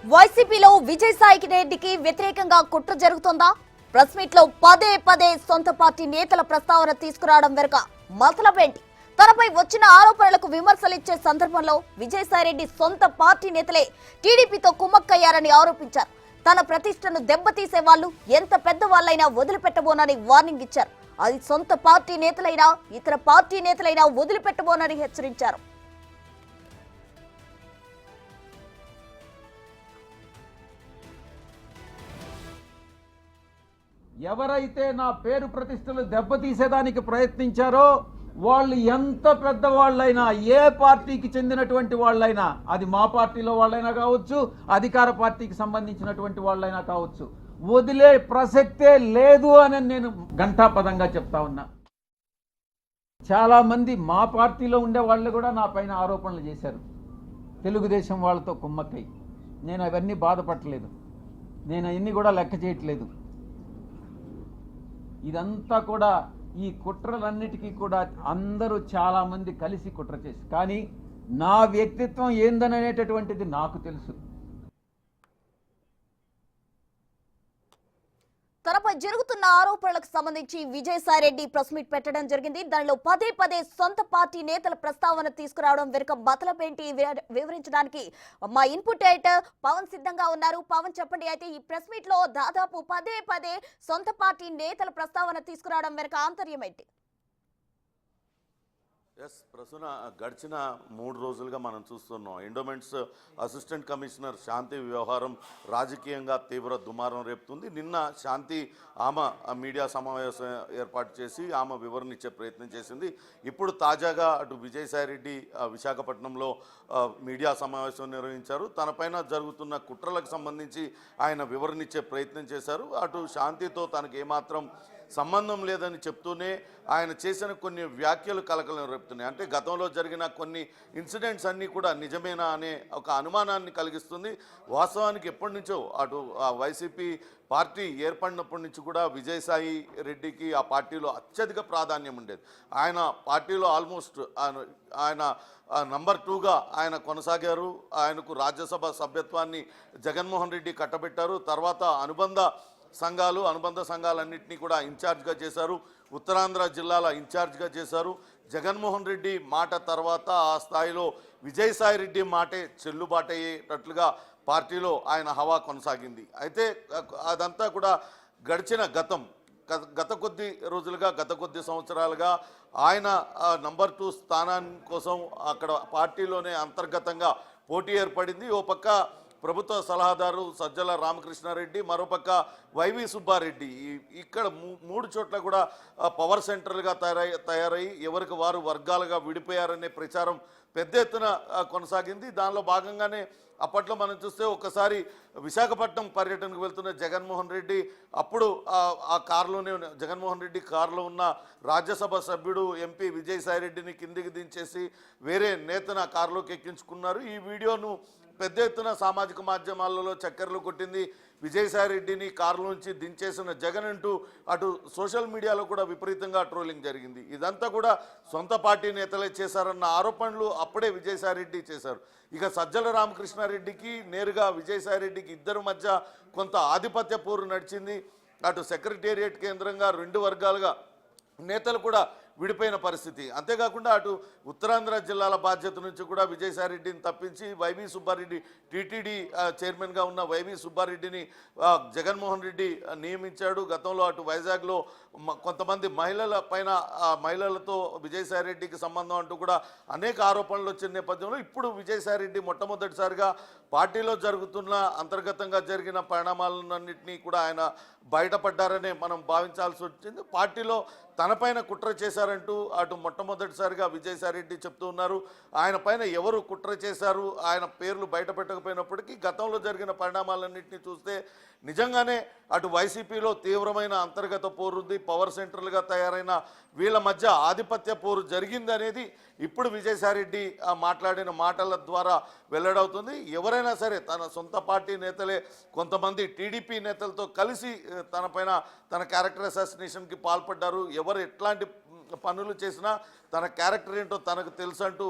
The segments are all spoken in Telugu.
వైసీపీలో విజయసాయి రెడ్డికి వ్యతిరేకంగా కుట్ర జరుగుతోందా? ప్రెస్ మీట్ లో పదే పదే సొంత పార్టీ నేతల ప్రస్తావన తీసుకురావడం వెనుక మతలబేంటి? తనపై వచ్చిన ఆరోపణలకు విమర్శలిచ్చే సందర్భంలో విజయసాయి రెడ్డి సొంత పార్టీ నేతలే టీడీపీతో కుమ్మక్కయ్యారని ఆరోపించారు. తన ప్రతిష్టను దెబ్బతీసే వాళ్ళు ఎంత పెద్దవాళ్ళైనా వదిలిపెట్టబోనని వార్నింగ్ ఇచ్చారు. అది సొంత పార్టీ నేతలైనా ఇతర పార్టీ నేతలైనా వదిలిపెట్టబోనని హెచ్చరించారు. ఎవరైతే నా పేరు ప్రతిష్టలు దెబ్బతీసేదానికి ప్రయత్నించారో వాళ్ళు ఎంత పెద్దవాళ్ళైనా, ఏ పార్టీకి చెందినటువంటి వాళ్ళైనా, అది మా పార్టీలో వాళ్ళైనా కావచ్చు, అధికార పార్టీకి సంబంధించినటువంటి వాళ్ళైనా కావచ్చు, వదిలే ప్రసక్తే లేదు అని నేను ఘంటాపదంగా చెప్తా ఉన్నా. చాలామంది మా పార్టీలో ఉండే వాళ్ళు కూడా నా పైన ఆరోపణలు చేశారు, తెలుగుదేశం వాళ్ళతో కుమ్మక్కై. నేను అవన్నీ బాధపడలేదు, నేను అవన్నీ కూడా లెక్క చేయట్లేదు. ఇదంతా కూడా ఈ కుట్రలన్నిటికీ కూడా అందరూ చాలామంది కలిసి కుట్ర చేసి, కానీ నా వ్యక్తిత్వం ఏందనేటటువంటిది నాకు తెలుసు. తనపై జరుగుతున్న ఆరోపణలకు సంబంధించి విజయసాయి రెడ్డి ప్రెస్ మీట్ పెట్టడం జరిగింది. దానిలో పదే పదే సొంత పార్టీ నేతల ప్రస్తావన తీసుకురావడం వెనుక మతలబేంటి వివరించడానికి మా ఇన్పుట్ ఎడిటర్ పవన్ సిద్ధంగా ఉన్నారు. పవన్, చెప్పండి. అయితే ఈ ప్రెస్ మీట్ లో దాదాపు పదే పదే సొంత పార్టీ నేతల ప్రస్తావన తీసుకురావడం వెనుక ఆంతర్యం ఏంటి? ప్రస్తుత గడిచిన 3 రోజులుగా మనం చూస్తున్నాం ఎండోమెంట్స్ అసిస్టెంట్ కమిషనర్ శాంతి వ్యవహారం రాజకీయంగా తీవ్ర దుమారం రేపుతుంది. నిన్న శాంతి ఆమె మీడియా సమావేశం ఏర్పాటు చేసి ఆమె వివరణ ఇచ్చే ప్రయత్నం చేసింది. ఇప్పుడు తాజాగా అటు విజయసాయి రెడ్డి విశాఖపట్నంలో మీడియా సమావేశం నిర్వహించారు. తనపైన జరుగుతున్న కుట్రలకు సంబంధించి ఆయన వివరణ ఇచ్చే ప్రయత్నం చేశారు. అటు శాంతితో తనకు ఏమాత్రం సంబంధం లేదని చెప్తూనే ఆయన చేసిన కొన్ని వ్యాఖ్యలు కలకలం రేపుతున్నాయి. అంటే గతంలో జరిగిన కొన్ని ఇన్సిడెంట్స్ అన్నీ కూడా నిజమేనా అనే ఒక అనుమానాన్ని కలిగిస్తుంది. వాస్తవానికి ఎప్పటి నుంచో అటు వైసీపీ పార్టీ ఏర్పడినప్పటి నుంచి కూడా విజయసాయి రెడ్డికి ఆ పార్టీలో అత్యధిక ప్రాధాన్యం ఉండేది. ఆయన పార్టీలో ఆల్మోస్ట్ ఆయన నంబర్ 2గా ఆయన కొనసాగారు. ఆయనకు రాజ్యసభ సభ్యత్వాన్ని జగన్మోహన్ రెడ్డి కట్టబెట్టారు. తర్వాత అనుబంధ సంఘాలన్నింటినీ కూడా ఇన్ఛార్జ్గా చేశారు. ఉత్తరాంధ్ర జిల్లాల ఇన్ఛార్జ్గా చేశారు. జగన్మోహన్ రెడ్డి మాట తర్వాత ఆ స్థాయిలో విజయసాయి రెడ్డి మాటే చెల్లుబాటు అయ్యేటట్లుగా పార్టీలో ఆయన హవా కొనసాగింది. అయితే అదంతా కూడా గడిచిన గత కొద్ది రోజులుగా, గత కొద్ది సంవత్సరాలుగా ఆయన నంబర్ 2 స్థానాన్ని కోసం అక్కడ పార్టీలోనే అంతర్గతంగా పోటీ ఏర్పడింది. ఓ పక్క ప్రభుత్వ సలహాదారు సజ్జల రామకృష్ణారెడ్డి, మరోపక్క వైవి సుబ్బారెడ్డి. ఇక్కడ 3 చోట్ల కూడా పవర్ సెంటర్లుగా తయారయ్యి ఎవరికి వారు వర్గాలుగా విడిపోయారనే ప్రచారం పెద్ద ఎత్తున కొనసాగింది. దానిలో భాగంగానే అప్పట్లో మనం చూస్తే ఒకసారి విశాఖపట్నం పర్యటనకు వెళ్తున్న జగన్మోహన్ రెడ్డి అప్పుడు జగన్మోహన్ రెడ్డి కారులో ఉన్న రాజ్యసభ సభ్యుడు ఎంపీ విజయసాయి రెడ్డిని కిందికి దించేసి వేరే నేతను ఆ కారులోకి ఎక్కించుకున్నారు. ఈ వీడియోను పెద్ద ఎత్తున సామాజిక మాధ్యమాలలో చక్కర్లు కొట్టింది. విజయసాయి రెడ్డిని కారులోంచి దించేసిన జగన్ అంటూ అటు సోషల్ మీడియాలో కూడా విపరీతంగా ట్రోలింగ్ జరిగింది. ఇదంతా కూడా సొంత పార్టీ నేతలే చేశారన్న ఆరోపణలు అప్పుడే విజయసాయి రెడ్డి చేశారు. ఇక సజ్జల రామకృష్ణారెడ్డికి నేరుగా విజయసాయి రెడ్డికి ఇద్దరి మధ్య కొంత ఆధిపత్య పోరు నడిచింది. అటు సెక్రటేరియట్ కేంద్రంగా 2 వర్గాలుగా నేతలు కూడా విడిపోయిన పరిస్థితి. అంతేకాకుండా అటు ఉత్తరాంధ్ర జిల్లాల బాధ్యత నుంచి కూడా విజయసాయి రెడ్డిని తప్పించి వైవి సుబ్బారెడ్డి, టీటీడీ చైర్మన్గా ఉన్న వైవి సుబ్బారెడ్డిని జగన్మోహన్ రెడ్డి నియమించాడు. గతంలో అటు వైజాగ్లో కొంతమంది మహిళలతో విజయసాయి రెడ్డికి సంబంధం అంటూ కూడా అనేక ఆరోపణలు వచ్చిన నేపథ్యంలో ఇప్పుడు విజయసాయి రెడ్డి మొట్టమొదటిసారిగా పార్టీలో జరుగుతున్న అంతర్గతంగా జరిగిన పరిణామాలన్నింటినీ కూడా ఆయన బయటపడ్డారనే మనం భావించాల్సి వచ్చింది. పార్టీలో తనపైన కుట్ర చేశారంటూ అటు మొట్టమొదటిసారిగా విజయసాయి రెడ్డి చెప్తూ ఉన్నారు. ఆయన పైన ఎవరు కుట్ర చేశారు, ఆయన పేర్లు బయట పెట్టకపోయినప్పటికీ గతంలో జరిగిన పరిణామాలన్నింటినీ చూస్తే నిజంగానే అటు వైసీపీలో తీవ్రమైన అంతర్గత పోరుంది. పవర్ సెంటర్లుగా తయారైన వీళ్ళ మధ్య ఆధిపత్య పోరు జరిగింది అనేది ఇప్పుడు విజయసాయి రెడ్డి మాట్లాడిన మాటల ద్వారా వెల్లడవుతుంది. ఎవరైనా సరే తన సొంత పార్టీ నేతలే కొంతమంది టీడీపీ నేతలతో కలిసి తన క్యారెక్టర్ అసాసినేషన్కి పాల్పడ్డారు. ఎవరు ఎట్లాంటి పనులు చేసినా తన క్యారెక్టర్ ఏంటో తనకు తెలుసు అంటూ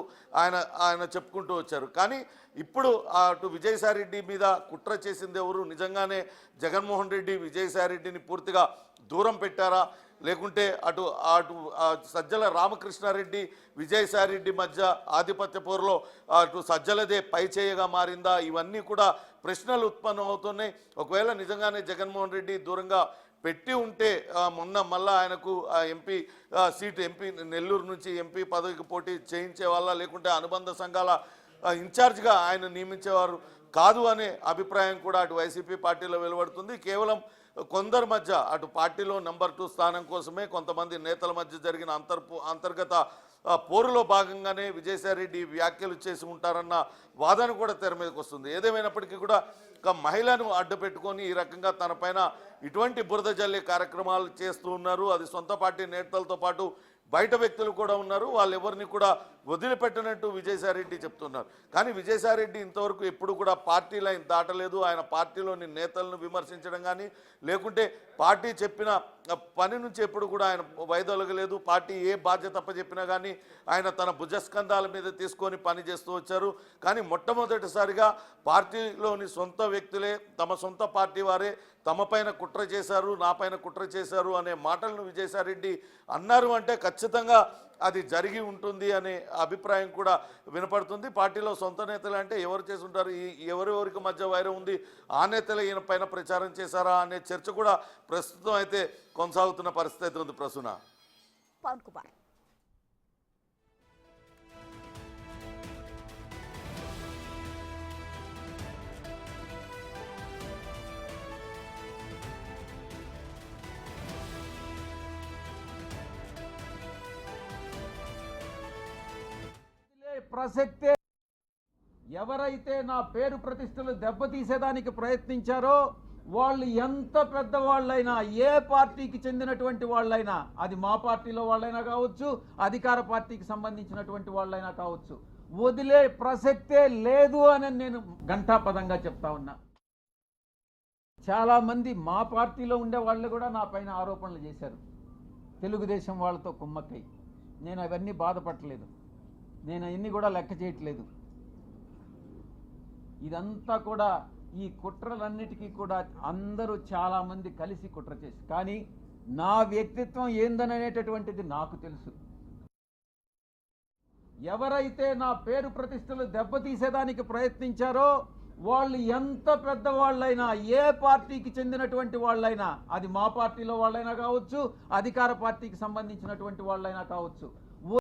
ఆయన చెప్పుకుంటూ వచ్చారు. కానీ ఇప్పుడు అటు విజయసాయిరెడ్డి మీద కుట్ర చేసింది ఎవరు? నిజంగానే జగన్మోహన్ రెడ్డి విజయసాయిరెడ్డిని పూర్తిగా దూరం పెట్టారా, లేకుంటే అటు అటు సజ్జల రామకృష్ణారెడ్డి విజయసాయిరెడ్డి మధ్య ఆధిపత్య పోరులో అటు సజ్జలదే పైచేయగా మారిందా? ఇవన్నీ కూడా ప్రశ్నలు ఉత్పన్నం అవుతున్నాయి. ఒకవేళ నిజంగానే జగన్మోహన్ రెడ్డి దూరంగా పెట్టి ఉంటే మొన్న మళ్ళా ఆయనకు ఎంపీ సీటు నెల్లూరు నుంచి ఎంపీ పదవికి పోటీ చేయించే వాళ్ళ, లేకుంటే అనుబంధ సంఘాల ఇన్ఛార్జ్గా ఆయన నియమించేవారు కాదు అనే అభిప్రాయం కూడా అటు వైసీపీ పార్టీలో వెలువడుతుంది. కేవలం కొందరి మధ్య అటు పార్టీలో నెంబర్ 2 స్థానం కోసమే కొంతమంది నేతల మధ్య జరిగిన అంతర్గత పోరులో భాగంగానే విజయసాయిరెడ్డి వ్యాఖ్యలు చేసి ఉంటారన్న వాదన కూడా తెర మీదకి వస్తుంది. ఏదేమైనప్పటికీ కూడా ఒక మహిళను అడ్డు పెట్టుకొని ఈ రకంగా తన పైన ఇటువంటి బురద జల్లే కార్యక్రమాలు చేస్తూ ఉన్నారు. అది సొంత పార్టీ నేతలతో పాటు బయట వ్యక్తులు కూడా ఉన్నారు. వాళ్ళు ఎవరిని కూడా వదిలిపెట్టినట్టు విజయసాయిరెడ్డి చెప్తున్నారు. కానీ విజయసాయిరెడ్డి ఇంతవరకు ఎప్పుడు కూడా పార్టీ లైన్ దాటలేదు. ఆయన పార్టీలోని నేతలను విమర్శించడం కానీ, లేకుంటే పార్టీ చెప్పిన పని నుంచి ఎప్పుడు కూడా ఆయన వైదొలగలేదు. పార్టీ ఏ బాధ్యత అప్పచెప్పినా కానీ ఆయన తన భుజస్కంధాల మీద తీసుకొని పని చేస్తూ వచ్చారు. కానీ మొట్టమొదటిసారిగా పార్టీలోని సొంత వ్యక్తులే, తమ సొంత పార్టీ వారే తమ పైన కుట్ర చేశారు, నా పైన కుట్ర చేశారు అనే మాటలను విజయసాయిరెడ్డి అన్నారు అంటే ఖచ్చితంగా అది జరిగి ఉంటుంది అనే అభిప్రాయం కూడా వినపడుతుంది. పార్టీలో సొంత నేతలు అంటే ఎవరు చేసి ఉంటారు? ఎవరెవరికి మధ్య వైరం ఉంది? ఆ నేతలే ఈయన పైన ప్రచారం చేశారా అనే చర్చ కూడా ప్రస్తుతం అయితే కొనసాగుతున్న పరిస్థితి ఉంది. ప్రసూన, పవన్ కుమార్. ప్రసక్తే ఎవరైతే నా పేరు ప్రతిష్టలు దెబ్బతీసేదానికి ప్రయత్నించారో వాళ్ళు ఎంత పెద్దవాళ్ళైనా, ఏ పార్టీకి చెందినటువంటి వాళ్ళైనా, అది మా పార్టీలో వాళ్ళైనా కావచ్చు, అధికార పార్టీకి సంబంధించినటువంటి వాళ్ళైనా కావచ్చు, వదిలే ప్రసక్తే లేదు అని నేను ఘంటాపదంగా చెప్తా ఉన్నా. చాలామంది మా పార్టీలో ఉండే వాళ్ళు కూడా నా పైన ఆరోపణలు చేశారు, తెలుగుదేశం వాళ్ళతో కుమ్మక్కై. నేను అవన్నీ బాధపడలేదు, నేను అవన్నీ కూడా లెక్క చేయట్లేదు. ఇదంతా కూడా ఈ కుట్రలన్నిటికీ కూడా అందరూ చాలామంది కలిసి కుట్ర చేసి, కానీ నా వ్యక్తిత్వం ఏందనేటటువంటిది నాకు తెలుసు. ఎవరైతే నా పేరు ప్రతిష్టలు దెబ్బతీసేదానికి ప్రయత్నించారో వాళ్ళు ఎంత పెద్దవాళ్ళైనా, ఏ పార్టీకి చెందినటువంటి వాళ్ళైనా, అది మా పార్టీలో వాళ్ళైనా కావచ్చు, అధికార పార్టీకి సంబంధించినటువంటి వాళ్ళైనా కావచ్చు,